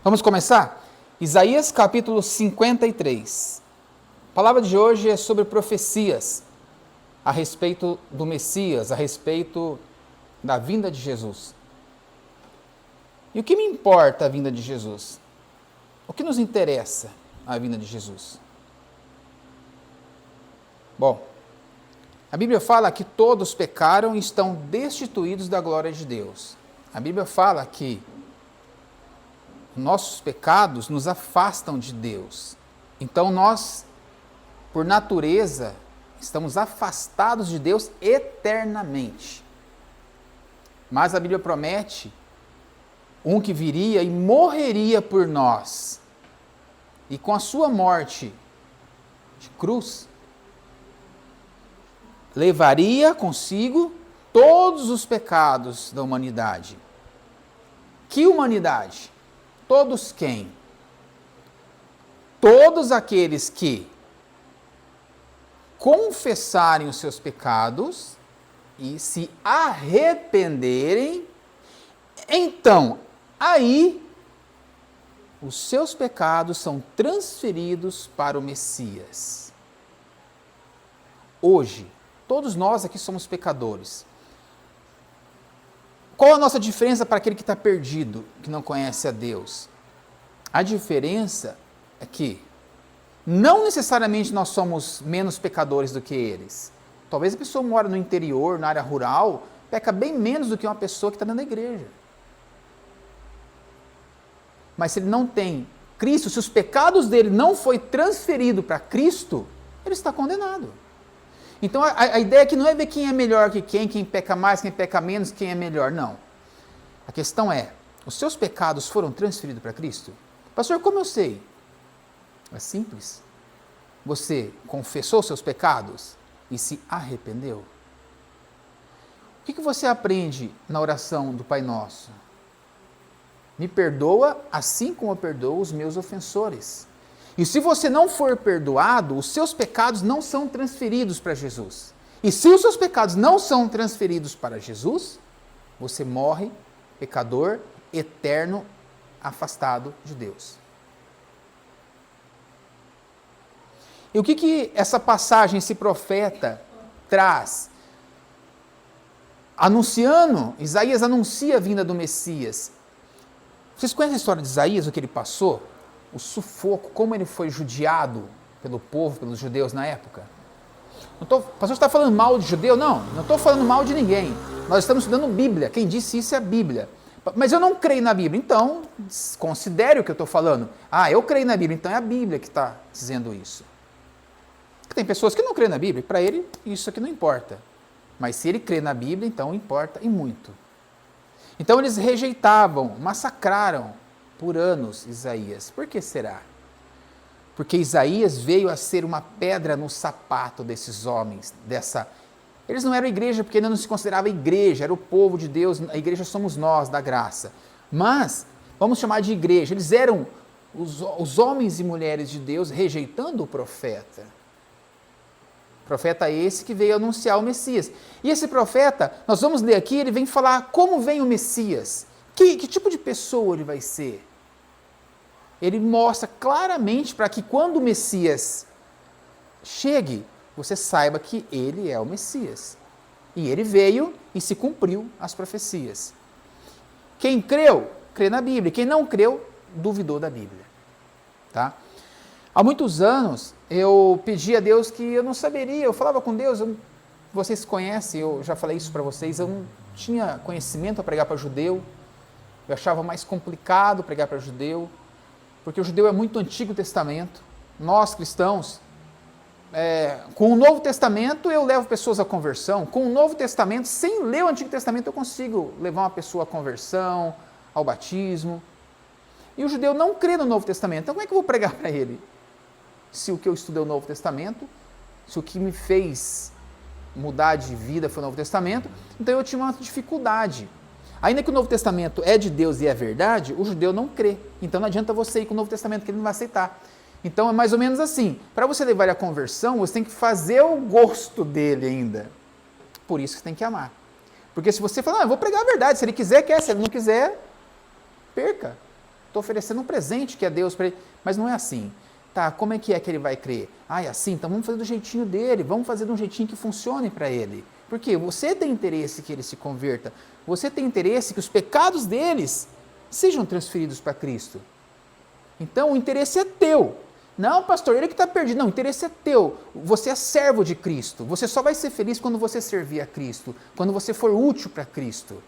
Vamos começar? Isaías capítulo 53. A palavra de hoje é sobre profecias a respeito do Messias, a respeito da vinda de Jesus. E o que me importa a vinda de Jesus? O que nos interessa a vinda de Jesus? Bom, a Bíblia fala que todos pecaram e estão destituídos da glória de Deus. A Bíblia fala que nossos pecados nos afastam de Deus. Então nós, por natureza, estamos afastados de Deus eternamente. Mas a Bíblia promete um que viria e morreria por nós. E com a sua morte de cruz, levaria consigo todos os pecados da humanidade. Que humanidade? Todos quem? Todos aqueles que confessarem os seus pecados e se arrependerem, então, aí, os seus pecados são transferidos para o Messias. Hoje, todos nós aqui somos pecadores. Qual a nossa diferença para aquele que está perdido, que não conhece a Deus? A diferença é que não necessariamente nós somos menos pecadores do que eles. Talvez a pessoa mora no interior, na área rural, peca bem menos do que uma pessoa que está dentro da igreja. Mas se ele não tem Cristo, se os pecados dele não foi transferido para Cristo, ele está condenado. Então a ideia aqui não é ver quem é melhor que quem peca mais, quem peca menos, quem é melhor, não. A questão é, os seus pecados foram transferidos para Cristo? Pastor, como eu sei? É simples. Você confessou seus pecados e se arrependeu? O que você aprende na oração do Pai Nosso? Me perdoa assim como eu perdoo os meus ofensores. E se você não for perdoado, os seus pecados não são transferidos para Jesus. E se os seus pecados não são transferidos para Jesus, você morre pecador, eterno, afastado de Deus. E o que essa passagem, esse profeta traz? Isaías anuncia a vinda do Messias. Vocês conhecem a história de Isaías, o que ele passou? O sufoco, como ele foi judiado pelo povo, pelos judeus na época. O pastor está falando mal de judeu? Não estou falando mal de ninguém. Nós estamos estudando Bíblia. Quem disse isso é a Bíblia. Mas eu não creio na Bíblia. Então, considere o que eu estou falando. Eu creio na Bíblia, então é a Bíblia que está dizendo isso. Tem pessoas que não creem na Bíblia, e para ele isso aqui não importa. Mas se ele crê na Bíblia, então importa e muito. Então eles rejeitavam, massacraram por anos Isaías. Por que será? Porque Isaías veio a ser uma pedra no sapato desses homens, Eles não eram igreja porque ainda não se considerava igreja, era o povo de Deus, a igreja somos nós, da graça. Mas, vamos chamar de igreja, eles eram os homens e mulheres de Deus rejeitando o profeta. Profeta esse que veio anunciar o Messias. E esse profeta, nós vamos ler aqui, ele vem falar como vem o Messias. Que tipo de pessoa ele vai ser? Ele mostra claramente para que quando o Messias chegue, você saiba que ele é o Messias. E ele veio e se cumpriu as profecias. Quem creu, crê na Bíblia. Quem não creu, duvidou da Bíblia. Tá? Há muitos anos, eu pedi a Deus que eu não saberia, eu falava com Deus, vocês conhecem, eu já falei isso para vocês, eu não tinha conhecimento para pregar para judeu, eu achava mais complicado pregar para judeu, porque o judeu é muito Antigo Testamento, nós cristãos, com o Novo Testamento eu levo pessoas à conversão, com o Novo Testamento, sem ler o Antigo Testamento eu consigo levar uma pessoa à conversão, ao batismo, e o judeu não crê no Novo Testamento, então como é que eu vou pregar para ele? Se o que eu estudei é o Novo Testamento, se o que me fez mudar de vida foi o Novo Testamento, então eu tinha uma dificuldade. Ainda que o Novo Testamento é de Deus e é verdade, o judeu não crê. Então não adianta você ir com o Novo Testamento, que ele não vai aceitar. Então é mais ou menos assim. Para você levar ele à conversão, você tem que fazer o gosto dele ainda. Por isso que você tem que amar. Porque se você falar, eu vou pregar a verdade, se ele quiser, quer, se ele não quiser, perca. estou oferecendo um presente que é Deus para ele, mas não é assim. Tá, como é que ele vai crer? Ah, é assim? Então vamos fazer do jeitinho dele, vamos fazer de um jeitinho que funcione para ele. Porque você tem interesse que ele se converta, você tem interesse que os pecados deles sejam transferidos para Cristo. Então o interesse é teu. Não, pastor, ele que está perdido. Não, o interesse é teu. Você é servo de Cristo. Você só vai ser feliz quando você servir a Cristo, quando você for útil para Cristo.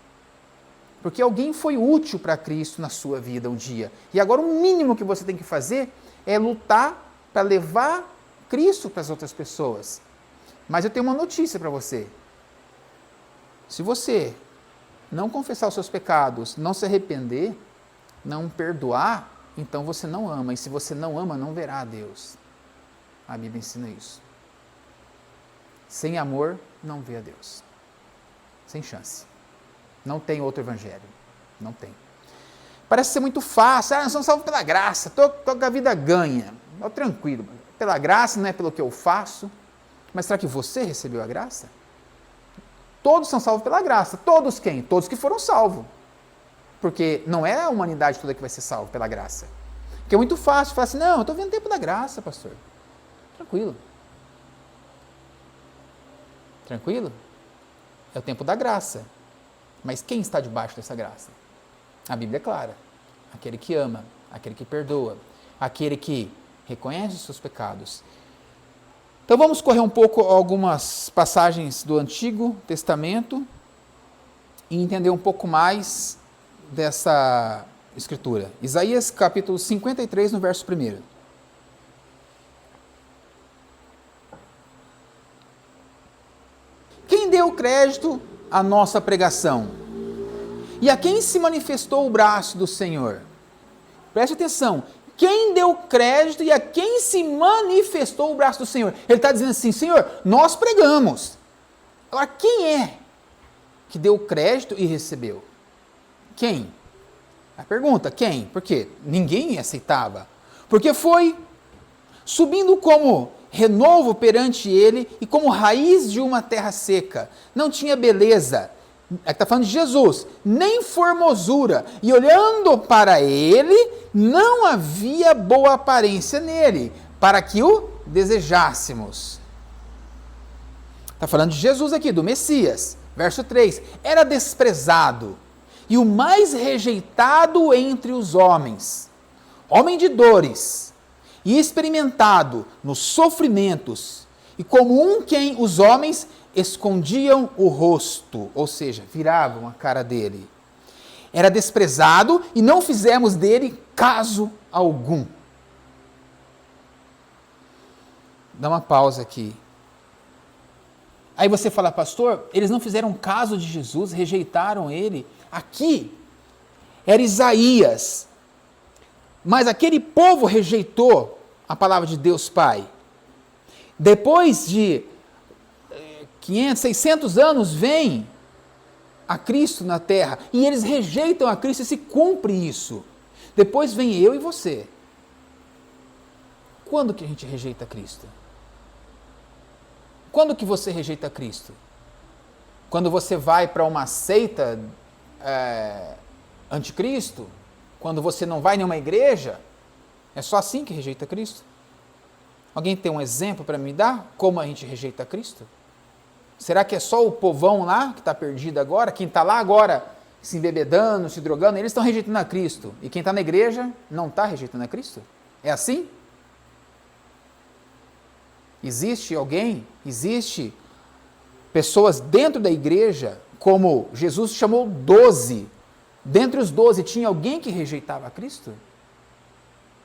Porque alguém foi útil para Cristo na sua vida um dia. E agora o mínimo que você tem que fazer é lutar para levar Cristo para as outras pessoas. Mas eu tenho uma notícia para você. Se você não confessar os seus pecados, não se arrepender, não perdoar, então você não ama. E se você não ama, não verá a Deus. A Bíblia ensina isso. Sem amor, não vê a Deus. Sem chance. Não tem outro evangelho. Não tem. Parece ser muito fácil. Nós somos salvos pela graça. Estou com a vida ganha. Tranquilo. Pela graça, não é pelo que eu faço. Mas será que você recebeu a graça? Todos são salvos pela graça. Todos quem? Todos que foram salvos. Porque não é a humanidade toda que vai ser salva pela graça. Porque é muito fácil falar assim, não, eu estou vendo o tempo da graça, pastor. Tranquilo. Tranquilo? É o tempo da graça. Mas quem está debaixo dessa graça? A Bíblia é clara. Aquele que ama, aquele que perdoa, aquele que reconhece os seus pecados. Então vamos correr um pouco algumas passagens do Antigo Testamento e entender um pouco mais dessa escritura. Isaías capítulo 53, no verso 1. Quem deu crédito à nossa pregação? E a quem se manifestou o braço do Senhor? Preste atenção. Quem deu crédito e a quem se manifestou o braço do Senhor? Ele está dizendo assim, Senhor, nós pregamos. Agora, quem é que deu crédito e recebeu? Quem? A pergunta, quem? Por quê? Ninguém aceitava. Porque foi subindo como renovo perante ele e como raiz de uma terra seca. Não tinha beleza. Está falando de Jesus, nem formosura, e olhando para ele, não havia boa aparência nele, para que o desejássemos. Está falando de Jesus aqui, do Messias, verso 3, era desprezado, e o mais rejeitado entre os homens, homem de dores, e experimentado nos sofrimentos, e como um quem os homens escondiam o rosto, ou seja, viravam a cara dele. Era desprezado e não fizemos dele caso algum. Dá uma pausa aqui. Aí você fala, pastor, eles não fizeram caso de Jesus, rejeitaram ele. Aqui era Isaías, mas aquele povo rejeitou a palavra de Deus Pai. Depois de 500, 600 anos vem a Cristo na terra e eles rejeitam a Cristo e se cumpre isso. Depois vem eu e você. Quando que a gente rejeita Cristo? Quando que você rejeita Cristo? Quando você vai para uma seita anticristo? Quando você não vai em nenhuma igreja? É só assim que rejeita Cristo? Alguém tem um exemplo para me dar? Como a gente rejeita Cristo? Será que é só o povão lá que está perdido agora? Quem está lá agora se embebedando, se drogando, eles estão rejeitando a Cristo. E quem está na igreja não está rejeitando a Cristo? É assim? Existe alguém, existe pessoas dentro da igreja, como Jesus chamou 12. Dentre os 12 tinha alguém que rejeitava a Cristo?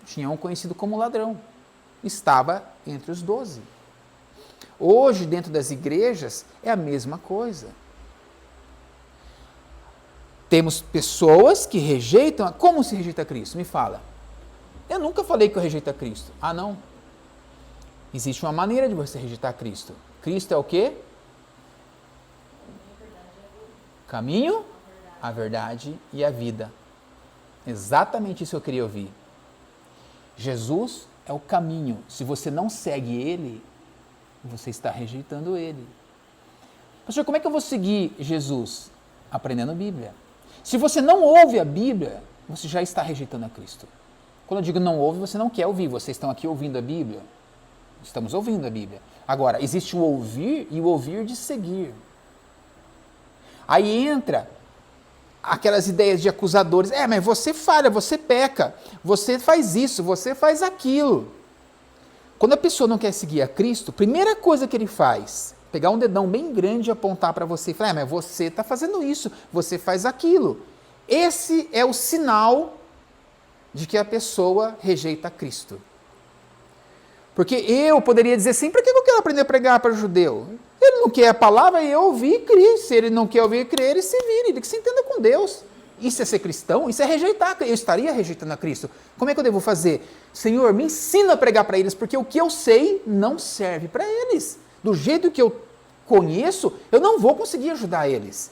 Tinha um conhecido como ladrão. Estava entre os 12. Hoje, dentro das igrejas, é a mesma coisa. Temos pessoas que rejeitam. Como se rejeita Cristo? Me fala. Eu nunca falei que eu rejeito a Cristo. Ah, não? Existe uma maneira de você rejeitar Cristo. Cristo é o quê? Caminho, a verdade e a vida. Exatamente isso que eu queria ouvir. Jesus é o caminho. Se você não segue ele, você está rejeitando ele. Pastor, como é que eu vou seguir Jesus? Aprendendo a Bíblia. Se você não ouve a Bíblia, você já está rejeitando a Cristo. Quando eu digo não ouve, você não quer ouvir. Vocês estão aqui ouvindo a Bíblia. Estamos ouvindo a Bíblia. Agora, existe o ouvir e o ouvir de seguir. Aí entra aquelas ideias de acusadores. Mas você falha, você peca, você faz isso, você faz aquilo. Quando a pessoa não quer seguir a Cristo, primeira coisa que ele faz, pegar um dedão bem grande e apontar para você e falar, mas você está fazendo isso, você faz aquilo. Esse é o sinal de que a pessoa rejeita Cristo. Porque eu poderia dizer assim, para que eu quero aprender a pregar para o judeu? Ele não quer a palavra, eu ouvi e criei. Se ele não quer ouvir e criar, ele se vire, ele que se entenda com Deus. Isso é ser cristão? Isso é rejeitar. Eu estaria rejeitando a Cristo. Como é que eu devo fazer? Senhor, me ensina a pregar para eles, porque o que eu sei não serve para eles. Do jeito que eu conheço, eu não vou conseguir ajudar eles.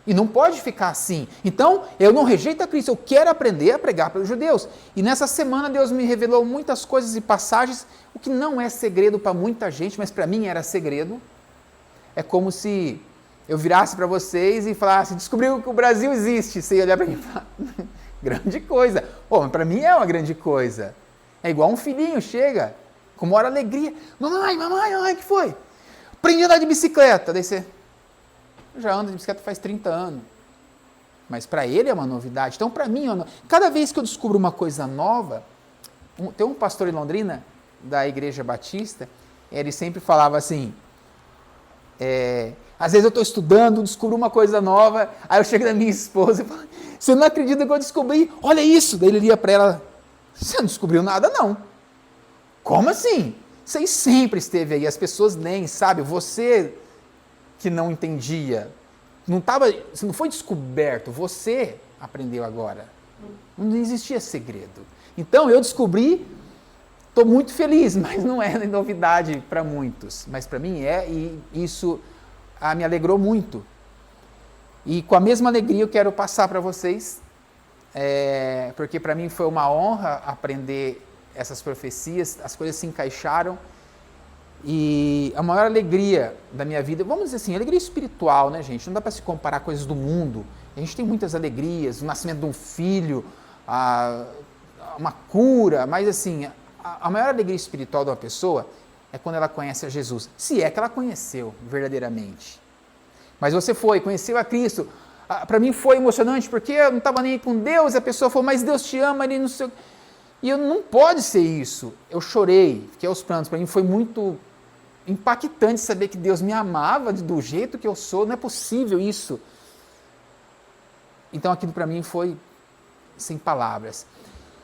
E não pode ficar assim. Então, eu não rejeito a Cristo, eu quero aprender a pregar para os judeus. E nessa semana Deus me revelou muitas coisas e passagens, o que não é segredo para muita gente, mas para mim era segredo. É como se eu virasse para vocês e falasse, descobriu que o Brasil existe. Você ia olhar para mim e falar, grande coisa. Mas para mim é uma grande coisa. É igual um filhinho chega, com maior alegria. Mamãe, o que foi? Aprendi a andar de bicicleta. Daí você... Eu já ando de bicicleta faz 30 anos. Mas para ele é uma novidade. Então, para mim, cada vez que eu descubro uma coisa nova, tem um pastor em Londrina, da Igreja Batista, ele sempre falava assim, às vezes eu estou estudando, descubro uma coisa nova, aí eu chego na minha esposa e falo, você não acredita que eu descobri? Olha isso! Daí ele lia para ela, você não descobriu nada não. Como assim? Você sempre esteve aí, as pessoas nem sabem, você... que não entendia, não foi descoberto, você aprendeu agora. Não existia segredo. Então eu descobri, estou muito feliz, mas não é novidade para muitos. Mas para mim é, e isso me alegrou muito. E com a mesma alegria eu quero passar para vocês, porque para mim foi uma honra aprender essas profecias, as coisas se encaixaram. E a maior alegria da minha vida, vamos dizer assim, alegria espiritual, né, gente? Não dá para se comparar coisas do mundo. A gente tem muitas alegrias, o nascimento de um filho, uma cura, mas assim, a maior alegria espiritual de uma pessoa é quando ela conhece a Jesus, se é que ela conheceu verdadeiramente. Mas você conheceu a Cristo, para mim foi emocionante, porque eu não estava nem aí com Deus, e a pessoa falou, mas Deus te ama, ele não sei... E não pode ser isso. Eu chorei, fiquei aos prantos, para mim foi muito impactante saber que Deus me amava do jeito que eu sou, não é possível isso. Então aquilo para mim foi sem palavras.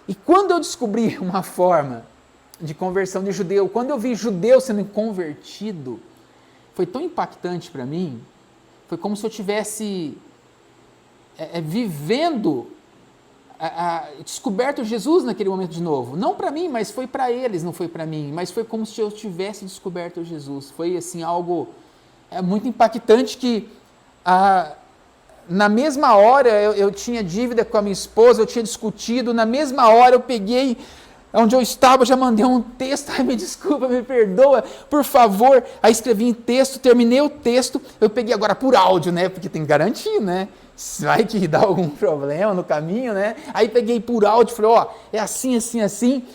E quando eu descobri uma forma de conversão de judeu, quando eu vi judeu sendo convertido, foi tão impactante para mim, foi como se eu estivesse vivendo, descoberto Jesus naquele momento de novo. Não para mim, mas foi para eles, não foi para mim. Mas foi como se eu tivesse descoberto Jesus. Foi assim algo muito impactante que na mesma hora eu tinha dívida com a minha esposa, eu tinha discutido, na mesma hora eu peguei onde eu estava, eu já mandei um texto, me desculpa, me perdoa, por favor. Aí escrevi em texto, terminei o texto, eu peguei agora por áudio, né, porque tem que garantir, né, vai que dá algum problema no caminho, né, aí peguei por áudio, falei, é assim, assim, assim,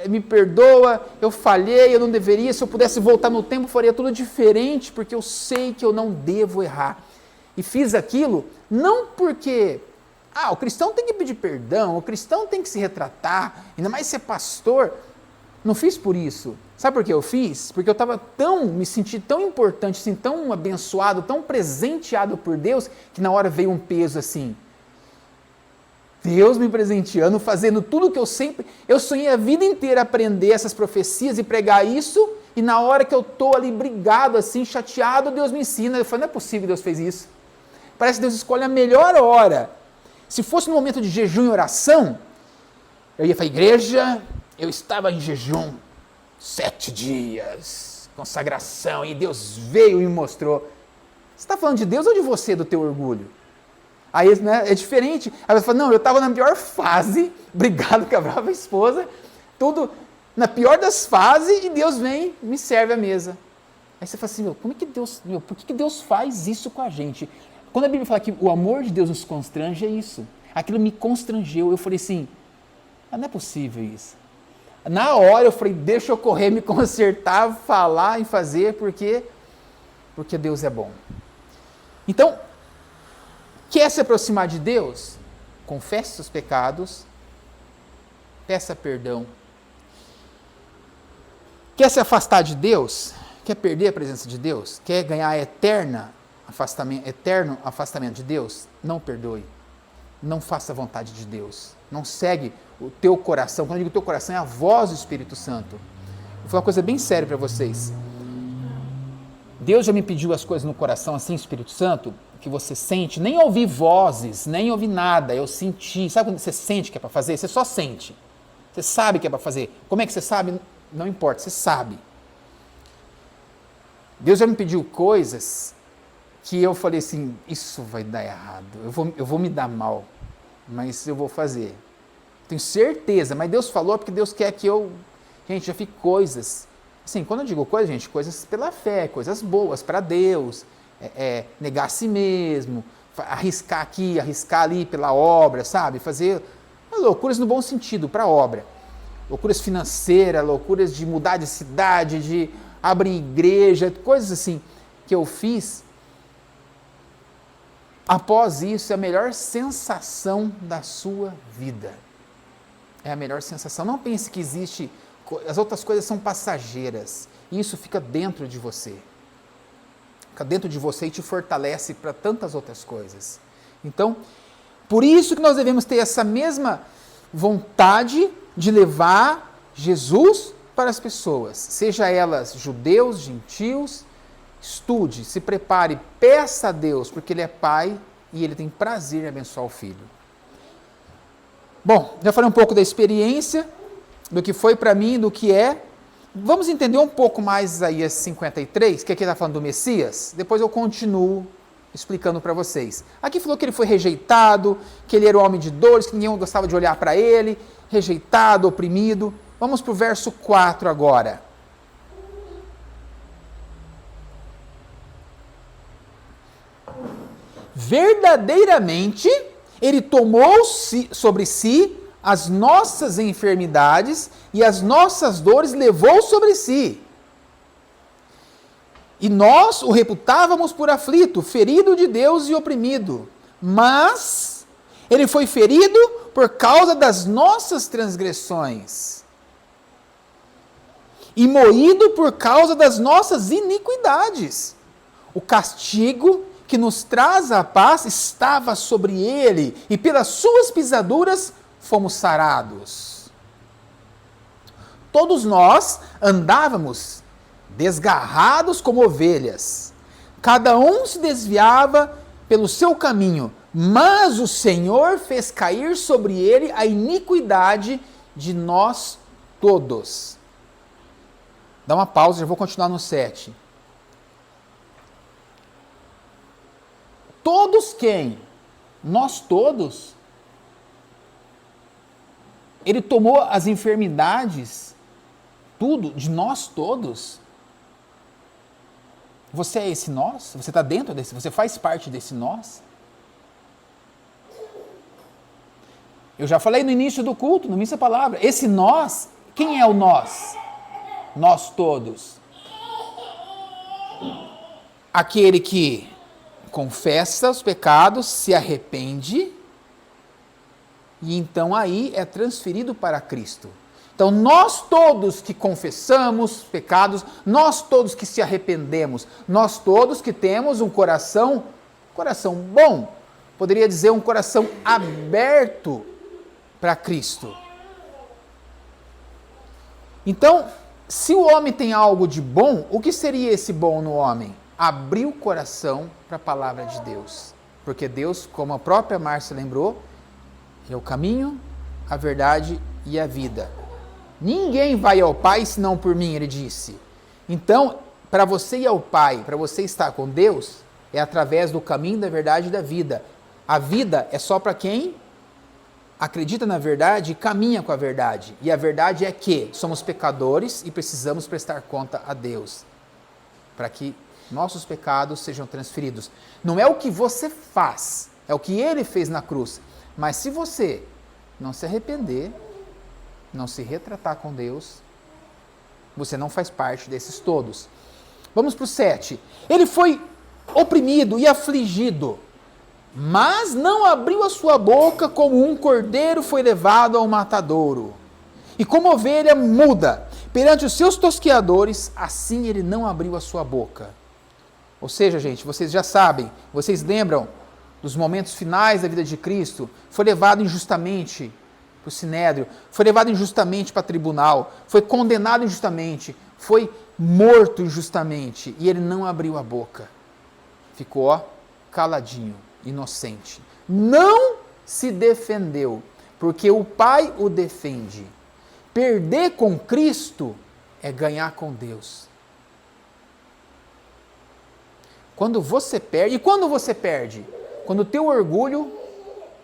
me perdoa, eu falhei, eu não deveria, se eu pudesse voltar no tempo, faria tudo diferente, porque eu sei que eu não devo errar. E fiz aquilo, não porque... o cristão tem que pedir perdão, o cristão tem que se retratar, ainda mais ser pastor. Não fiz por isso. Sabe por que eu fiz? Porque eu me senti tão importante, assim, tão abençoado, tão presenteado por Deus, que na hora veio um peso assim. Deus me presenteando, fazendo tudo que eu sonhei a vida inteira aprender essas profecias e pregar isso, e na hora que eu estou ali brigado, assim, chateado, Deus me ensina. Eu falei, não é possível que Deus fez isso. Parece que Deus escolhe a melhor hora. Se fosse no momento de jejum e oração, eu ia para a igreja, eu estava em jejum 7 dias, consagração, e Deus veio e me mostrou. Você está falando de Deus ou de você, do teu orgulho? Aí, né, é diferente. Aí você fala, não, eu estava na pior fase, brigado com a brava esposa, tudo na pior das fases, e Deus vem e me serve a mesa. Aí você fala assim, como é que Deus, por que Deus faz isso com a gente? Quando a Bíblia fala que o amor de Deus nos constrange, é isso. Aquilo me constrangeu. Eu falei assim, não é possível isso. Na hora eu falei, deixa eu correr, me consertar, falar e fazer, porque Deus é bom. Então, quer se aproximar de Deus? Confesse seus pecados, peça perdão. Quer se afastar de Deus? Quer perder a presença de Deus? Quer ganhar eterno afastamento de Deus? Não perdoe. Não faça a vontade de Deus. Não segue o teu coração. Quando eu digo teu coração, é a voz do Espírito Santo. Vou falar uma coisa bem séria para vocês. Deus já me pediu as coisas no coração, assim, Espírito Santo, que você sente. Nem ouvi vozes, nem ouvi nada. Eu senti. Sabe quando você sente que é para fazer? Você só sente. Você sabe que é para fazer. Como é que você sabe? Não importa, você sabe. Deus já me pediu coisas que eu falei assim, isso vai dar errado, eu vou me dar mal, mas eu vou fazer. Tenho certeza, mas Deus falou porque Deus quer que eu... Gente, já fiz coisas. Assim, quando eu digo coisas, gente, coisas pela fé, coisas boas para Deus, negar a si mesmo, arriscar aqui, arriscar ali pela obra, sabe? Fazer loucuras no bom sentido, para a obra. Loucuras financeiras, loucuras de mudar de cidade, de abrir igreja, coisas assim que eu fiz. Após isso, é a melhor sensação da sua vida. É a melhor sensação. Não pense que existe... As outras coisas são passageiras. Isso fica dentro de você. Fica dentro de você e te fortalece para tantas outras coisas. Então, por isso que nós devemos ter essa mesma vontade de levar Jesus para as pessoas. Seja elas judeus, gentios. Estude, se prepare, peça a Deus, porque Ele é Pai e Ele tem prazer em abençoar o Filho. Bom, já falei um pouco da experiência, do que foi para mim, do que é. Vamos entender um pouco mais Isaías 53, que aqui está falando do Messias. Depois eu continuo explicando para vocês. Aqui falou que ele foi rejeitado, que ele era um homem de dores, que ninguém gostava de olhar para ele, rejeitado, oprimido. Vamos para o verso 4 agora. Verdadeiramente, ele tomou sobre si as nossas enfermidades e as nossas dores levou sobre si. E nós o reputávamos por aflito, ferido de Deus e oprimido. Mas ele foi ferido por causa das nossas transgressões e moído por causa das nossas iniquidades. O castigo que nos traz a paz estava sobre ele, e pelas suas pisaduras fomos sarados. Todos nós andávamos desgarrados como ovelhas, cada um se desviava pelo seu caminho, mas o Senhor fez cair sobre ele a iniquidade de nós todos. Dá uma pausa, já vou continuar no 7. Todos quem? Nós todos. Ele tomou as enfermidades, tudo, de nós todos. Você é esse nós? Você está dentro desse? Você faz parte desse nós? Eu já falei no início do culto, no início da palavra. Esse nós, quem é o nós? Nós todos. Aquele que confessa os pecados, se arrepende, e então aí é transferido para Cristo. Então nós todos que confessamos pecados, nós todos que se arrependemos, nós todos que temos um coração bom, poderia dizer um coração aberto para Cristo. Então, se o homem tem algo de bom, o que seria esse bom no homem? Abrir o coração para a palavra de Deus. Porque Deus, como a própria Márcia lembrou, é o caminho, a verdade e a vida. Ninguém vai ao Pai senão por mim, ele disse. Então, para você ir ao Pai, para você estar com Deus, é através do caminho, da verdade e da vida. A vida é só para quem acredita na verdade e caminha com a verdade. E a verdade é que somos pecadores e precisamos prestar conta a Deus, para que nossos pecados sejam transferidos. Não é o que você faz, é o que Ele fez na cruz. Mas se você não se arrepender, não se retratar com Deus, você não faz parte desses todos. Vamos para o 7. Ele foi oprimido e afligido, mas não abriu a sua boca, como um cordeiro foi levado ao matadouro. E como ovelha muda perante os seus tosqueadores, assim ele não abriu a sua boca. Ou seja, gente, vocês já sabem, vocês lembram dos momentos finais da vida de Cristo? Foi levado injustamente para o sinédrio, foi levado injustamente para o tribunal, foi condenado injustamente, foi morto injustamente, e ele não abriu a boca. Ficou, ó, caladinho, inocente. Não se defendeu, porque o Pai o defende. Perder com Cristo é ganhar com Deus. Quando você perde, e quando você perde? Quando o teu orgulho,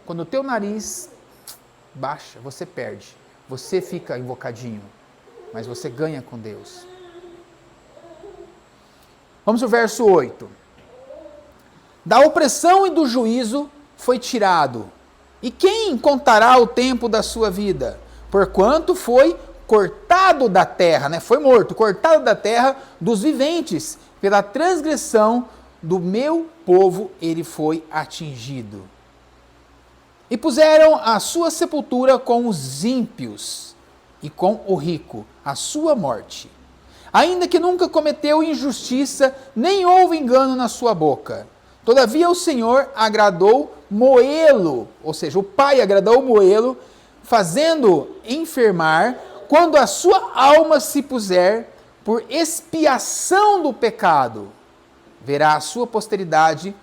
quando o teu nariz baixa, você perde. Você fica invocadinho, mas você ganha com Deus. Vamos ao verso 8. Da opressão e do juízo foi tirado. E quem contará o tempo da sua vida? Porquanto foi cortado da terra, né? Foi morto, cortado da terra dos viventes. Pela transgressão do meu povo ele foi atingido. E puseram a sua sepultura com os ímpios e com o rico, a sua morte. Ainda que nunca cometeu injustiça, nem houve engano na sua boca. Todavia o Senhor agradou moê-lo, ou seja, o Pai agradou moê-lo, fazendo enfermar, quando a sua alma se puser por expiação do pecado. Verá a sua posteridade,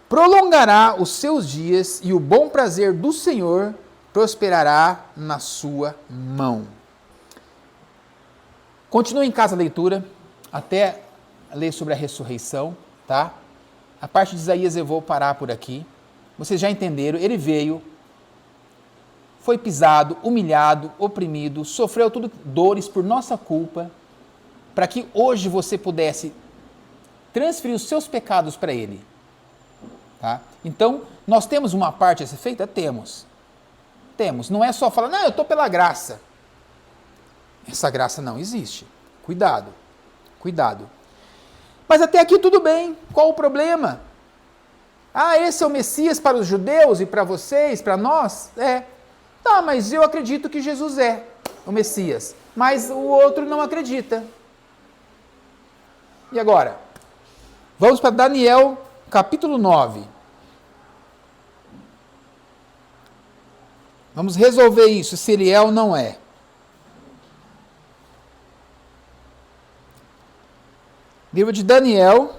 prolongará os seus dias, e o bom prazer do Senhor prosperará na sua mão. Continue em casa a leitura, até ler sobre a ressurreição, tá? A parte de Isaías eu vou parar por aqui. Vocês já entenderam, ele veio, foi pisado, humilhado, oprimido, sofreu tudo dores por nossa culpa, para que hoje você pudesse transferir os seus pecados para ele. Tá? Então, nós temos uma parte a ser feita? Temos. Temos. Não é só falar, não, eu estou pela graça. Essa graça não existe. Cuidado. Cuidado. Mas até aqui tudo bem. Qual o problema? Ah, esse é o Messias para os judeus e para vocês, para nós? É. Tá, mas eu acredito que Jesus é o Messias. Mas o outro não acredita. E agora? Vamos para Daniel, capítulo 9. Vamos resolver isso, se ele é ou não é. Livro de Daniel,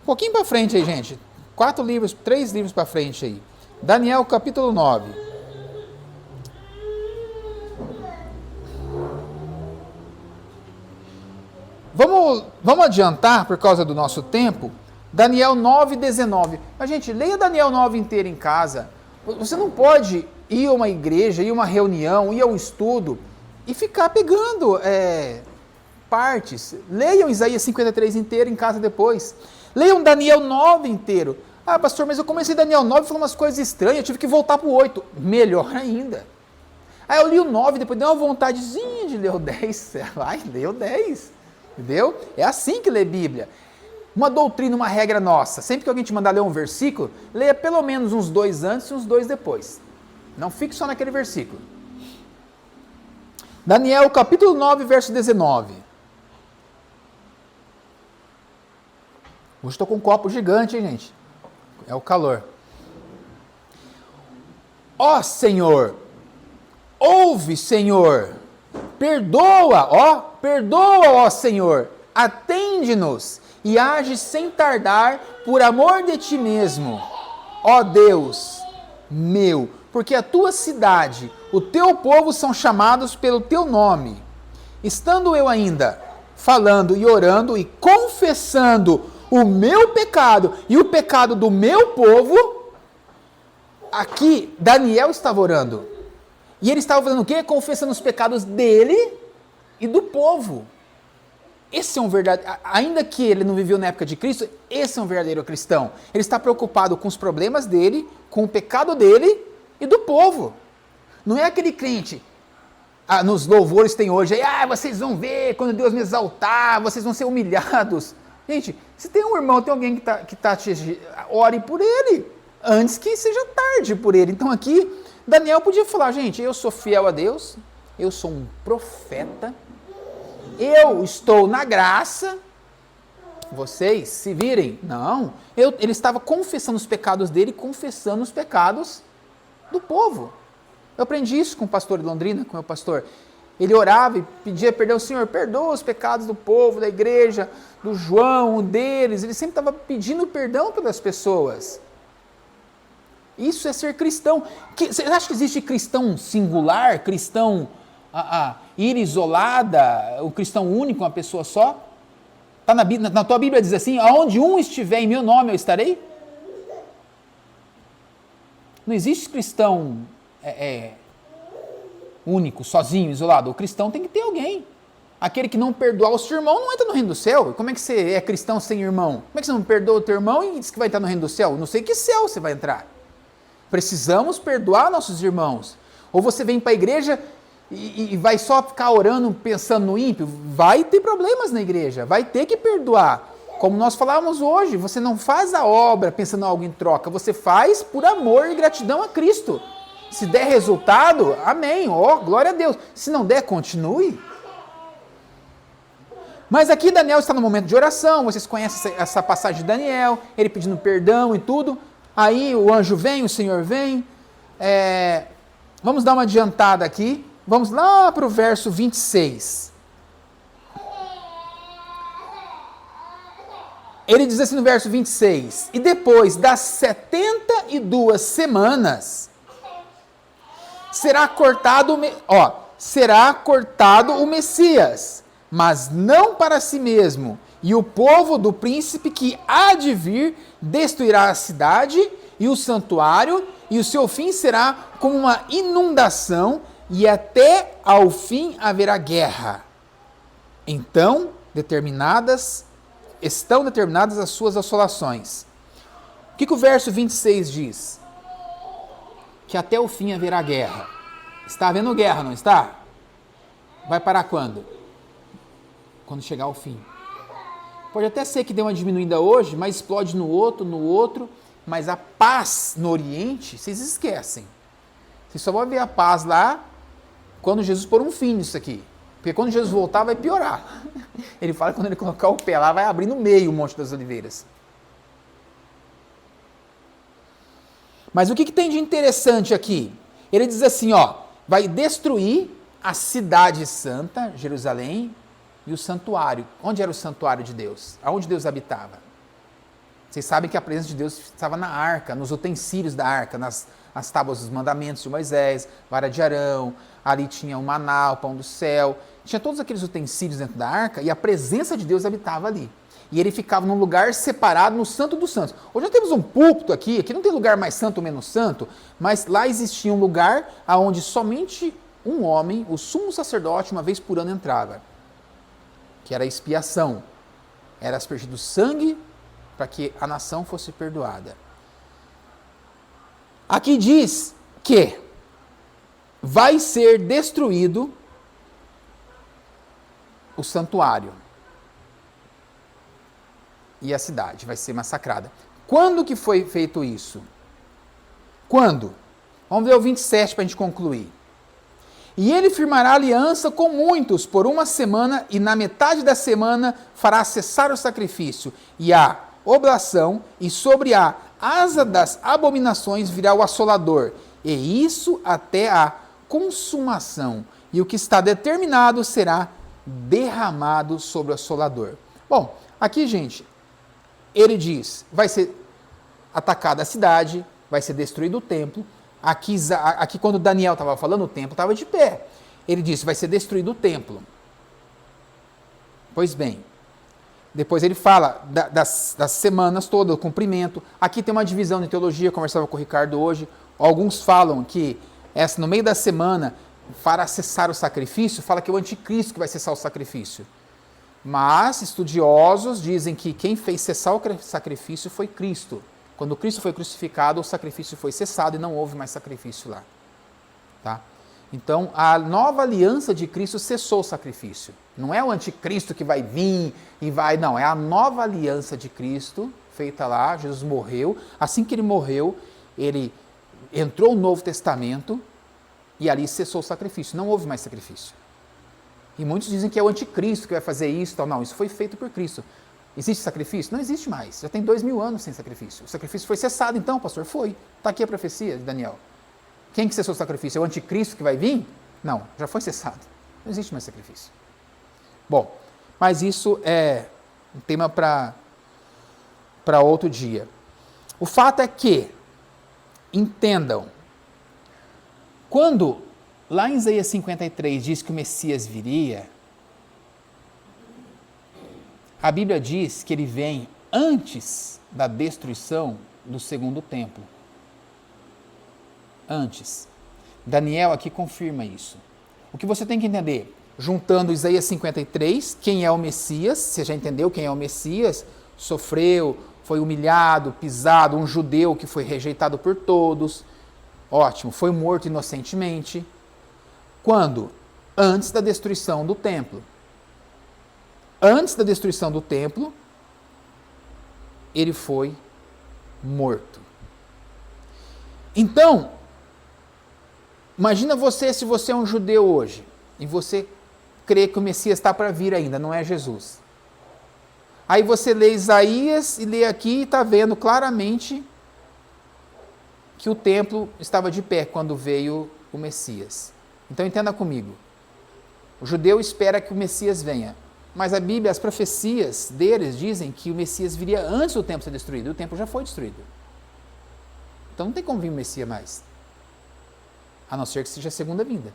um pouquinho para frente aí, gente. 3 livros para frente aí. Daniel, capítulo 9. Vamos adiantar, por causa do nosso tempo, Daniel 9, 19. Mas, gente, leia Daniel 9 inteiro em casa. Você não pode ir a uma igreja, ir a uma reunião, ir a um estudo e ficar pegando partes. Leiam Isaías 53 inteiro em casa depois. Leiam Daniel 9 inteiro. Ah, pastor, mas eu comecei Daniel 9 e falou umas coisas estranhas, eu tive que voltar para o 8. Melhor ainda. Aí eu li o 9, depois deu uma vontadezinha de ler o 10. Vai, lê o 10. Entendeu? É assim que lê Bíblia. Uma doutrina, uma regra nossa. Sempre que alguém te mandar ler um versículo, leia pelo menos uns 2 antes e uns 2 depois. Não fique só naquele versículo. Daniel, capítulo 9, verso 19. Hoje estou com um copo gigante, hein, gente? É o calor. Ó Senhor, ouve, Senhor, perdoa, ó Senhor, atende-nos e age sem tardar por amor de ti mesmo, ó Deus meu, porque a tua cidade, o teu povo são chamados pelo teu nome. Estando eu ainda falando e orando e confessando o meu pecado e o pecado do meu povo, aqui Daniel estava orando. E ele estava fazendo o quê? Confessando os pecados dele e do povo. Esse é um verdadeiro, ainda que ele não viveu na época de Cristo, esse é um verdadeiro cristão. Ele está preocupado com os problemas dele, com o pecado dele e do povo. Não é aquele crente, nos louvores tem hoje, vocês vão ver quando Deus me exaltar, vocês vão ser humilhados. Gente, se tem um irmão, tem alguém que tá te... Ore por ele, antes que seja tarde por ele. Então aqui, Daniel podia falar, gente, eu sou fiel a Deus, eu sou um profeta, eu estou na graça, vocês se virem. Não, ele estava confessando os pecados dele, confessando os pecados do povo. Eu aprendi isso com o pastor de Londrina, com o meu pastor. Ele orava e pedia perdão, Senhor, perdoa os pecados do povo, da igreja, do João, deles. Ele sempre estava pedindo perdão pelas pessoas. Isso é ser cristão. Você acha que existe cristão singular, cristão ir isolada, o cristão único, uma pessoa só? Tá na tua Bíblia diz assim, aonde um estiver em meu nome eu estarei? Não existe cristão único, sozinho, isolado. O cristão tem que ter alguém. Aquele que não perdoar o seu irmão não entra no reino do céu. Como é que você é cristão sem irmão? Como é que você não perdoa o teu irmão e diz que vai entrar no reino do céu? Não sei que céu você vai entrar. Precisamos perdoar nossos irmãos. Ou você vem para a igreja e vai só ficar orando, pensando no ímpio? Vai ter problemas na igreja, vai ter que perdoar. Como nós falávamos hoje, você não faz a obra pensando em algo em troca, você faz por amor e gratidão a Cristo. Se der resultado, amém, glória a Deus. Se não der, continue. Mas aqui Daniel está no momento de oração, vocês conhecem essa passagem de Daniel, ele pedindo perdão e tudo. Aí o anjo vem, o Senhor vem. Vamos dar uma adiantada aqui. Vamos lá para o verso 26. Ele diz assim no verso 26, e depois das 72 semanas, será cortado o Messias, mas não para si mesmo, e o povo do príncipe que há de vir destruirá a cidade e o santuário, e o seu fim será como uma inundação, e até ao fim haverá guerra. Então, estão determinadas as suas assolações. O que o verso 26 diz? Que até o fim haverá guerra. Está havendo guerra, não está? Vai parar quando? Quando chegar ao fim. Pode até ser que dê uma diminuída hoje, mas explode no outro, mas a paz no Oriente, vocês esquecem. Vocês só vão ver a paz lá quando Jesus pôr um fim nisso aqui. Porque quando Jesus voltar, vai piorar. Ele fala que quando ele colocar o pé lá, vai abrir no meio o Monte das Oliveiras. Mas o que tem de interessante aqui? Ele diz assim, vai destruir a cidade santa, Jerusalém, e o santuário. Onde era o santuário de Deus? Aonde Deus habitava? Vocês sabem que a presença de Deus estava na arca, nos utensílios da arca, nas tábuas dos mandamentos de Moisés, vara de Arão, ali tinha o maná, o pão do céu, tinha todos aqueles utensílios dentro da arca e a presença de Deus habitava ali. E ele ficava num lugar separado no Santo dos Santos. Hoje nós temos um púlpito aqui não tem lugar mais santo ou menos santo, mas lá existia um lugar onde somente um homem, o sumo sacerdote, uma vez por ano entrava, que era a expiação. Era aspergido sangue para que a nação fosse perdoada. Aqui diz que vai ser destruído o santuário e a cidade vai ser massacrada. Quando que foi feito isso? Quando? Vamos ver o 27 para a gente concluir. E ele firmará aliança com muitos por uma semana, e na metade da semana fará cessar o sacrifício e a oblação, e sobre a asa das abominações virá o assolador, e isso até a consumação, e o que está determinado será derramado sobre o assolador. Bom, aqui, gente, ele diz, vai ser atacada a cidade, vai ser destruído o templo. Aqui quando Daniel estava falando, o templo estava de pé. Ele disse, vai ser destruído o templo. Pois bem, depois ele fala das semanas todas, o cumprimento. Aqui tem uma divisão de teologia, conversava com o Ricardo hoje. Alguns falam que no meio da semana, para cessar o sacrifício, fala que é o anticristo que vai cessar o sacrifício. Mas estudiosos dizem que quem fez cessar o sacrifício foi Cristo. Quando Cristo foi crucificado, o sacrifício foi cessado e não houve mais sacrifício lá. Tá? Então, a nova aliança de Cristo cessou o sacrifício. Não é o anticristo que vai vir e vai... Não, é a nova aliança de Cristo, feita lá, Jesus morreu. Assim que ele morreu, ele entrou no Novo Testamento e ali cessou o sacrifício. Não houve mais sacrifício. E muitos dizem que é o anticristo que vai fazer isso. Tal. Não, isso foi feito por Cristo. Existe sacrifício? Não existe mais. Já tem 2000 anos sem sacrifício. O sacrifício foi cessado então, pastor? Foi. Está aqui a profecia de Daniel. Quem que cessou o sacrifício? É o anticristo que vai vir? Não, já foi cessado. Não existe mais sacrifício. Bom, mas isso é um tema para outro dia. O fato é que, entendam, quando lá em Isaías 53 diz que o Messias viria, a Bíblia diz que ele vem antes da destruição do segundo templo. Antes. Daniel aqui confirma isso. O que você tem que entender, juntando Isaías 53, quem é o Messias, você já entendeu quem é o Messias, sofreu, foi humilhado, pisado, um judeu que foi rejeitado por todos, ótimo, foi morto inocentemente. Quando? Antes da destruição do templo. Antes da destruição do templo, ele foi morto. Então, imagina você, se você é um judeu hoje, e você crê que o Messias está para vir ainda, não é Jesus. Aí você lê Isaías e lê aqui e está vendo claramente que o templo estava de pé quando veio o Messias. Então entenda comigo. O judeu espera que o Messias venha. Mas a Bíblia, as profecias deles dizem que o Messias viria antes do templo ser destruído. E o templo já foi destruído. Então não tem como vir o Messias mais. A não ser que seja a segunda vinda.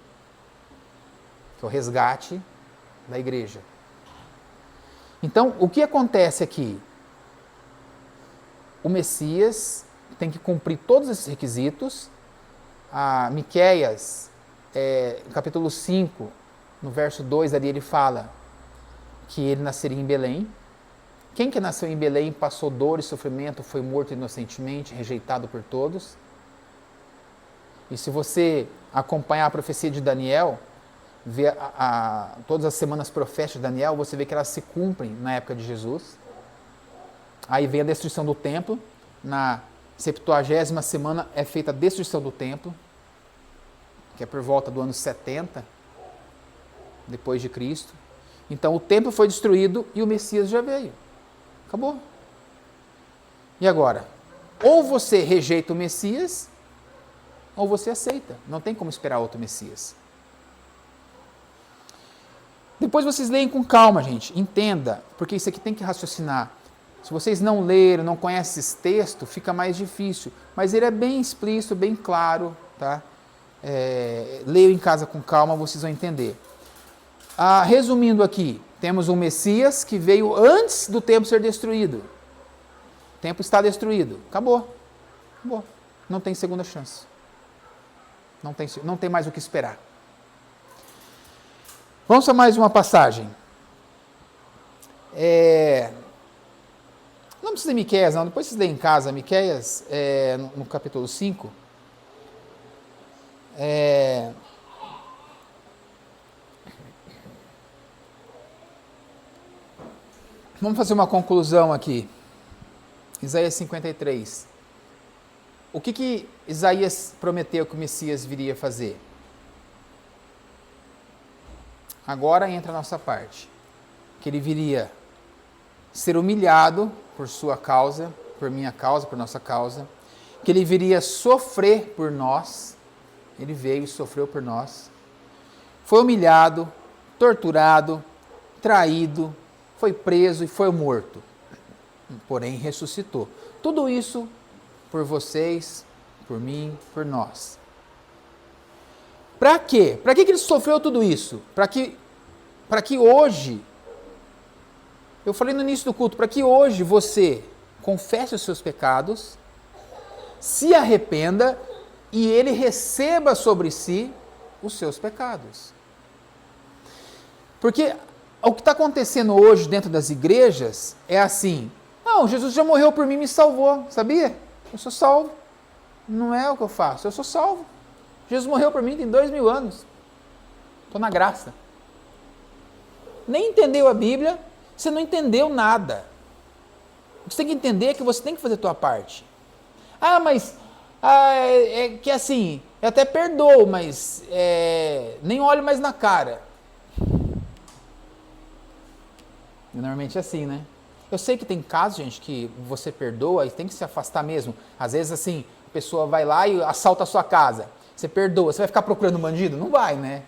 Que é o resgate da igreja. Então, o que acontece aqui? O Messias tem que cumprir todos esses requisitos. A Miqueias, capítulo 5, no verso 2, ali ele fala que ele nasceria em Belém. Quem que nasceu em Belém, passou dor e sofrimento, foi morto inocentemente, rejeitado por todos. E se você acompanhar a profecia de Daniel, ver todas as semanas proféticas de Daniel, você vê que elas se cumprem na época de Jesus. Aí vem a destruição do templo. Na 70ª semana é feita a destruição do templo, que é por volta do ano 70, depois de Cristo. Então o templo foi destruído e o Messias já veio. Acabou. E agora? Ou você rejeita o Messias, ou você aceita. Não tem como esperar outro Messias. Depois vocês leem com calma, gente. Entenda, porque isso aqui tem que raciocinar. Se vocês não leram, não conhecem esse texto, fica mais difícil. Mas ele é bem explícito, bem claro. Tá? Leiam em casa com calma, vocês vão entender. Resumindo aqui, temos um Messias que veio antes do templo ser destruído. O templo está destruído. Acabou. Acabou. Não tem segunda chance. Não tem mais o que esperar. Vamos a mais uma passagem. Não precisa de Miqueias, não. Depois vocês leem em casa. Miqueias, no capítulo 5. Vamos fazer uma conclusão aqui. Isaías 53. O que Isaías prometeu que o Messias viria fazer? Agora entra a nossa parte. Que ele viria ser humilhado por sua causa, por minha causa, por nossa causa. Que ele viria sofrer por nós. Ele veio e sofreu por nós. Foi humilhado, torturado, traído, foi preso e foi morto. Porém, ressuscitou. Tudo isso por vocês, por mim, por nós. Para quê? Para que ele sofreu tudo isso? Para que hoje, eu falei no início do culto, para que hoje você confesse os seus pecados, se arrependa e ele receba sobre si os seus pecados. Porque o que está acontecendo hoje dentro das igrejas é assim: não, Jesus já morreu por mim e me salvou, sabia? Eu sou salvo. Não é o que eu faço, eu sou salvo. Jesus morreu por mim tem 2000 anos. Estou na graça. Nem entendeu a Bíblia, você não entendeu nada. O que você tem que entender é que você tem que fazer a tua parte. Mas é que assim, eu até perdoo, mas nem olho mais na cara. Normalmente é assim, né? Eu sei que tem casos, gente, que você perdoa e tem que se afastar mesmo. Às vezes, assim, a pessoa vai lá e assalta a sua casa. Você perdoa, você vai ficar procurando um bandido? Não vai, né?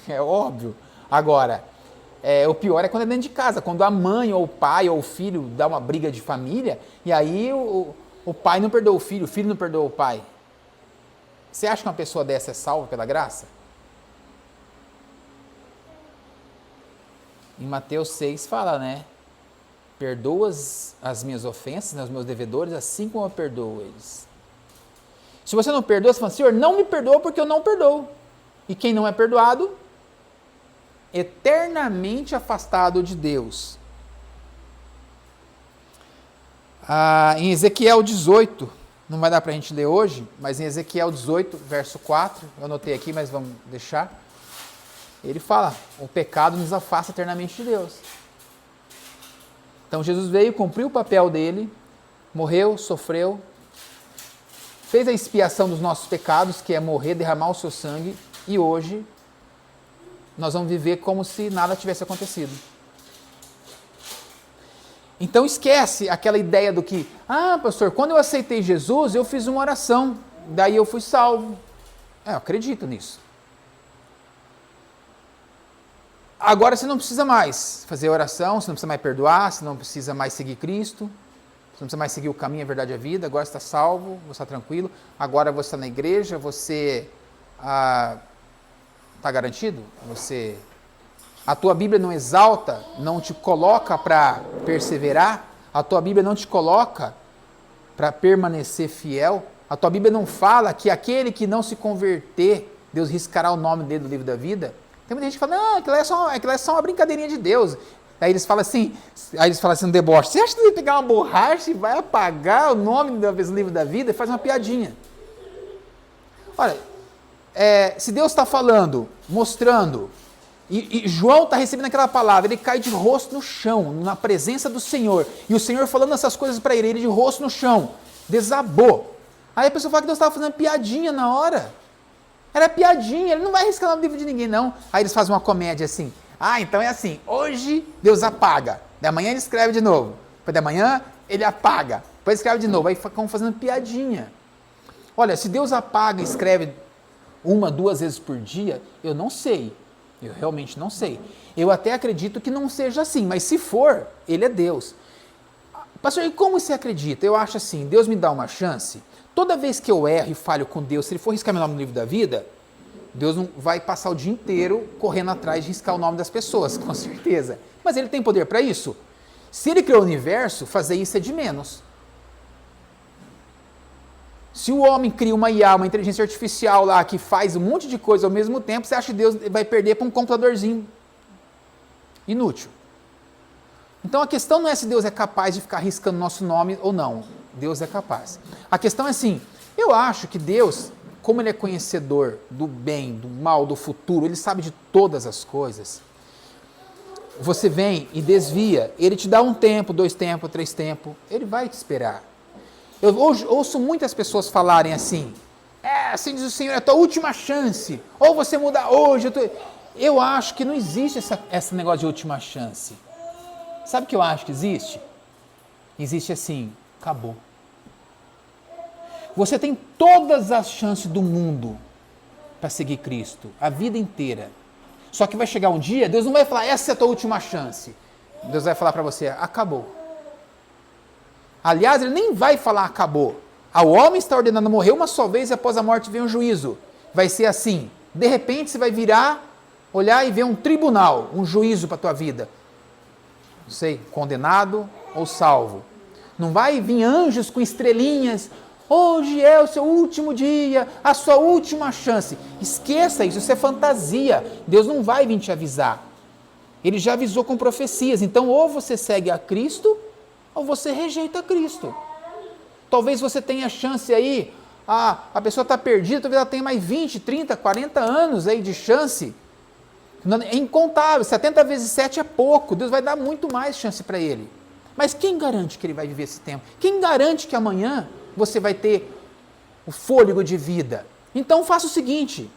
É óbvio. Agora, o pior é quando é dentro de casa, quando a mãe ou o pai ou o filho dá uma briga de família e aí o pai não perdoa o filho não perdoa o pai. Você acha que uma pessoa dessa é salva pela graça? Em Mateus 6 fala, né? Perdoa as minhas ofensas, né, os meus devedores, assim como eu perdoo eles. Se você não perdoa, você fala, Senhor, não me perdoa porque eu não perdoo. E quem não é perdoado, eternamente afastado de Deus. Em Ezequiel 18, não vai dar para a gente ler hoje, mas em Ezequiel 18, verso 4, eu anotei aqui, mas vamos deixar. Ele fala, o pecado nos afasta eternamente de Deus. Então Jesus veio, cumpriu o papel dele, morreu, sofreu, fez a expiação dos nossos pecados, que é morrer, derramar o seu sangue, e hoje nós vamos viver como se nada tivesse acontecido. Então esquece aquela ideia do que, pastor, quando eu aceitei Jesus, eu fiz uma oração, daí eu fui salvo. Eu acredito nisso. Agora você não precisa mais fazer oração, você não precisa mais perdoar, você não precisa mais seguir Cristo, você não precisa mais seguir o caminho, a verdade e a vida, agora você está salvo, você está tranquilo, agora você está na igreja, você está garantido? A tua Bíblia não exalta, não te coloca para perseverar, a tua Bíblia não te coloca para permanecer fiel, a tua Bíblia não fala que aquele que não se converter, Deus riscará o nome dele do livro da vida. Tem muita gente que fala, não, aquilo é só uma brincadeirinha de Deus. Aí eles falam assim no deboche, você acha que vai pegar uma borracha e vai apagar o nome do livro da vida e faz uma piadinha? Olha, se Deus está falando, mostrando, e João está recebendo aquela palavra, ele cai de rosto no chão, na presença do Senhor, e o Senhor falando essas coisas para ele de rosto no chão, desabou. Aí a pessoa fala que Deus estava fazendo piadinha na hora. Era piadinha, ele não vai arriscar no livro de ninguém, não. Aí eles fazem uma comédia assim. Então é assim, hoje Deus apaga, de amanhã ele escreve de novo, depois de amanhã ele apaga, depois escreve de novo, aí ficam fazendo piadinha. Olha, se Deus apaga e escreve 1, 2 vezes por dia, eu não sei, eu realmente não sei. Eu até acredito que não seja assim, mas se for, ele é Deus. Pastor, e como você acredita? Eu acho assim, Deus me dá uma chance. Toda vez que eu erro e falho com Deus, se ele for riscar meu nome no livro da vida, Deus não vai passar o dia inteiro correndo atrás de riscar o nome das pessoas, com certeza. Mas ele tem poder para isso? Se ele criou o universo, fazer isso é de menos. Se o homem cria uma IA, uma inteligência artificial lá, que faz um monte de coisa ao mesmo tempo, você acha que Deus vai perder para um computadorzinho inútil? Então a questão não é se Deus é capaz de ficar riscando nosso nome ou não. Deus é capaz. A questão é assim, eu acho que Deus, como ele é conhecedor do bem, do mal, do futuro, ele sabe de todas as coisas. Você vem e desvia, ele te dá 1 tempo, 2 tempos, 3 tempos, ele vai te esperar. Eu ouço muitas pessoas falarem assim, assim diz o Senhor, é a tua última chance, ou você muda hoje. Eu acho que não existe esse negócio de última chance. Sabe o que eu acho que existe? Existe assim, acabou. Você tem todas as chances do mundo para seguir Cristo, a vida inteira. Só que vai chegar um dia, Deus não vai falar, essa é a tua última chance. Deus vai falar para você, acabou. Aliás, ele nem vai falar acabou. O homem está ordenado a morrer uma só vez e após a morte vem o juízo. Vai ser assim, de repente você vai virar, olhar e ver um tribunal, um juízo para a tua vida. Não sei, condenado ou salvo. Não vai vir anjos com estrelinhas, hoje é o seu último dia, a sua última chance. Esqueça isso, isso é fantasia. Deus não vai vir te avisar. Ele já avisou com profecias. Então, ou você segue a Cristo, ou você rejeita Cristo. Talvez você tenha chance aí, a pessoa está perdida, talvez ela tenha mais 20, 30, 40 anos aí de chance. É incontável, 70 vezes 7 é pouco, Deus vai dar muito mais chance para ele. Mas quem garante que ele vai viver esse tempo? Quem garante que amanhã você vai ter o fôlego de vida? Então faça o seguinte,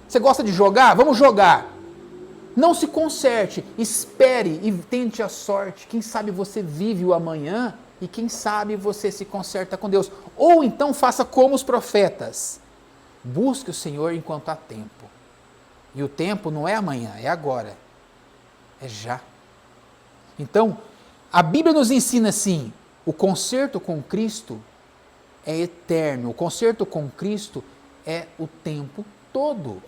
você gosta de jogar? Vamos jogar. Não se conserte, espere e tente a sorte. Quem sabe você vive o amanhã e quem sabe você se conserta com Deus. Ou então faça como os profetas. Busque o Senhor enquanto há tempo. E o tempo não é amanhã, é agora. É já. Então, a Bíblia nos ensina assim, o concerto com Cristo é eterno. O concerto com Cristo é o tempo todo.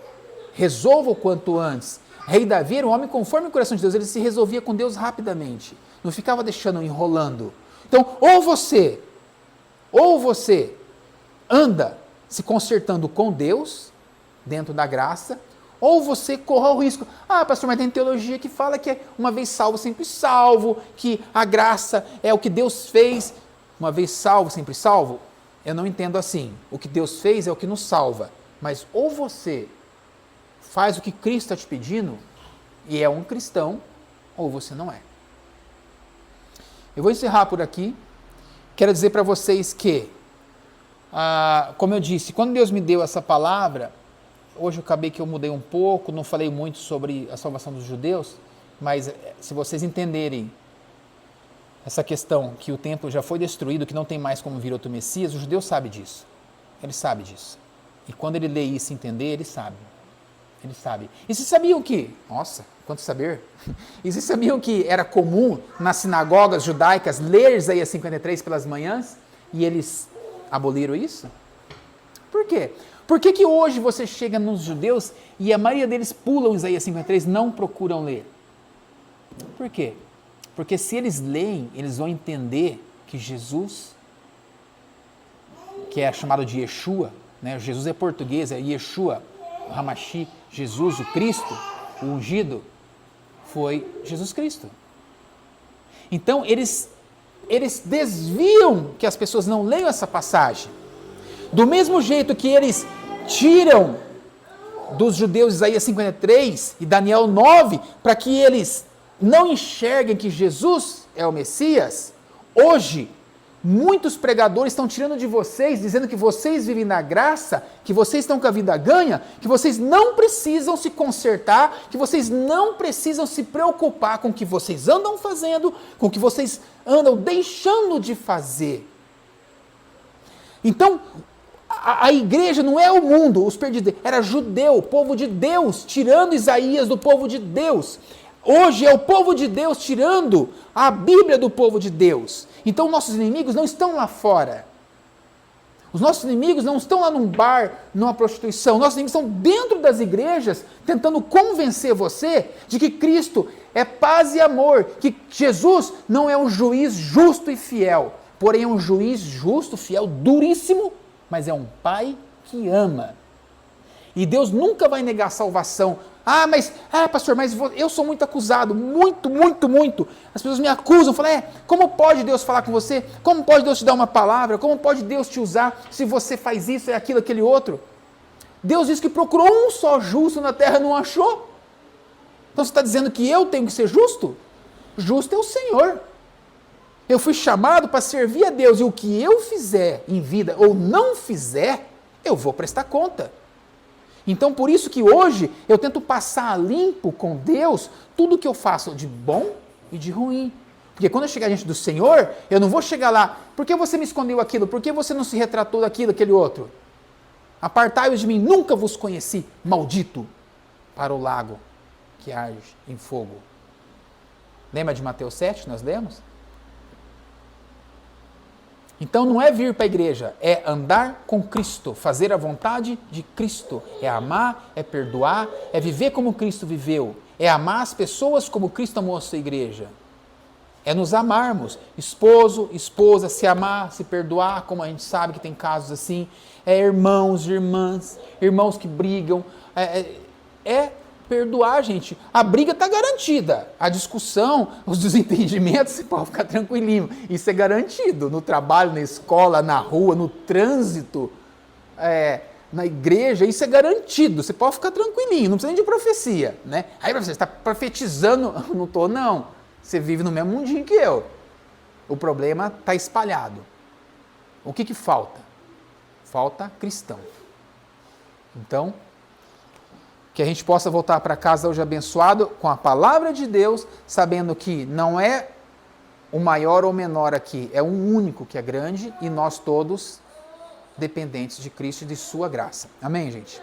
Resolva o quanto antes. Rei Davi era um homem conforme o coração de Deus, ele se resolvia com Deus rapidamente, não ficava deixando, enrolando. Então, ou você anda se consertando com Deus, dentro da graça, ou você corre o risco. Ah, pastor, mas tem teologia que fala que é uma vez salvo, sempre salvo, que a graça é o que Deus fez, uma vez salvo, sempre salvo. Eu não entendo assim. O que Deus fez é o que nos salva, mas ou você faz o que Cristo está te pedindo e é um cristão, ou você não é. Eu vou encerrar por aqui. Quero dizer para vocês que, como eu disse, quando Deus me deu essa palavra, hoje eu acabei que eu mudei um pouco, não falei muito sobre a salvação dos judeus, mas se vocês entenderem essa questão que o templo já foi destruído, que não tem mais como vir outro Messias, o judeu sabe disso. Ele sabe disso. E quando ele lê isso e entender, ele sabe. Ele sabe. E vocês sabiam que, nossa, quanto saber, e vocês sabiam que era comum nas sinagogas judaicas ler Isaías 53 pelas manhãs e eles aboliram isso? Por quê? Por que hoje você chega nos judeus e a maioria deles pulam Isaías 53, não procuram ler? Por quê? Porque se eles leem, eles vão entender que Jesus, que é chamado de Yeshua, né? Jesus é português, é Yeshua, o Hamashi, Jesus, o Cristo, o ungido, foi Jesus Cristo. Então, eles desviam que as pessoas não leiam essa passagem. Do mesmo jeito que eles tiram dos judeus Isaías 53 e Daniel 9, para que eles não enxerguem que Jesus é o Messias, hoje, muitos pregadores estão tirando de vocês, dizendo que vocês vivem na graça, que vocês estão com a vida ganha, que vocês não precisam se consertar, que vocês não precisam se preocupar com o que vocês andam fazendo, com o que vocês andam deixando de fazer. Então, a igreja não é o mundo, os perdidos, era judeu, o povo de Deus, tirando Isaías do povo de Deus. Hoje é o povo de Deus tirando a Bíblia do povo de Deus. Então nossos inimigos não estão lá fora. Os nossos inimigos não estão lá num bar, numa prostituição. Nossos inimigos estão dentro das igrejas, tentando convencer você de que Cristo é paz e amor, que Jesus não é um juiz justo e fiel, porém é um juiz justo, fiel, duríssimo, mas é um pai que ama. E Deus nunca vai negar a salvação. Pastor, mas eu sou muito acusado, muito. As pessoas me acusam, falam, como pode Deus falar com você? Como pode Deus te dar uma palavra? Como pode Deus te usar se você faz isso, aquilo, aquele outro? Deus disse que procurou um só justo na terra e não achou. Então você está dizendo que eu tenho que ser justo? Justo é o Senhor. Eu fui chamado para servir a Deus e o que eu fizer em vida ou não fizer, eu vou prestar conta. Então, por isso que hoje eu tento passar a limpo com Deus tudo que eu faço de bom e de ruim. Porque quando eu chegar diante do Senhor, eu não vou chegar lá, por que você me escondeu aquilo? Por que você não se retratou daquilo, aquele outro? Apartai-vos de mim, nunca vos conheci, maldito, para o lago que arde em fogo. Lembra de Mateus 7, nós lemos? Então não é vir para a igreja, é andar com Cristo, fazer a vontade de Cristo. É amar, é perdoar, é viver como Cristo viveu. É amar as pessoas como Cristo amou a sua igreja. É nos amarmos, esposo, esposa, se amar, se perdoar, como a gente sabe que tem casos assim. É irmãos, irmãs, irmãos que brigam. É perdoar, gente. A briga está garantida. A discussão, os desentendimentos, você pode ficar tranquilinho. Isso é garantido. No trabalho, na escola, na rua, no trânsito, na igreja, isso é garantido. Você pode ficar tranquilinho. Não precisa nem de profecia, né? Aí você está profetizando. Não estou, não. Você vive no mesmo mundinho que eu. O problema está espalhado. O que falta? Falta cristão. Então, que a gente possa voltar para casa hoje abençoado com a palavra de Deus, sabendo que não é o maior ou menor aqui, é um único que é grande e nós todos dependentes de Cristo e de sua graça. Amém, gente?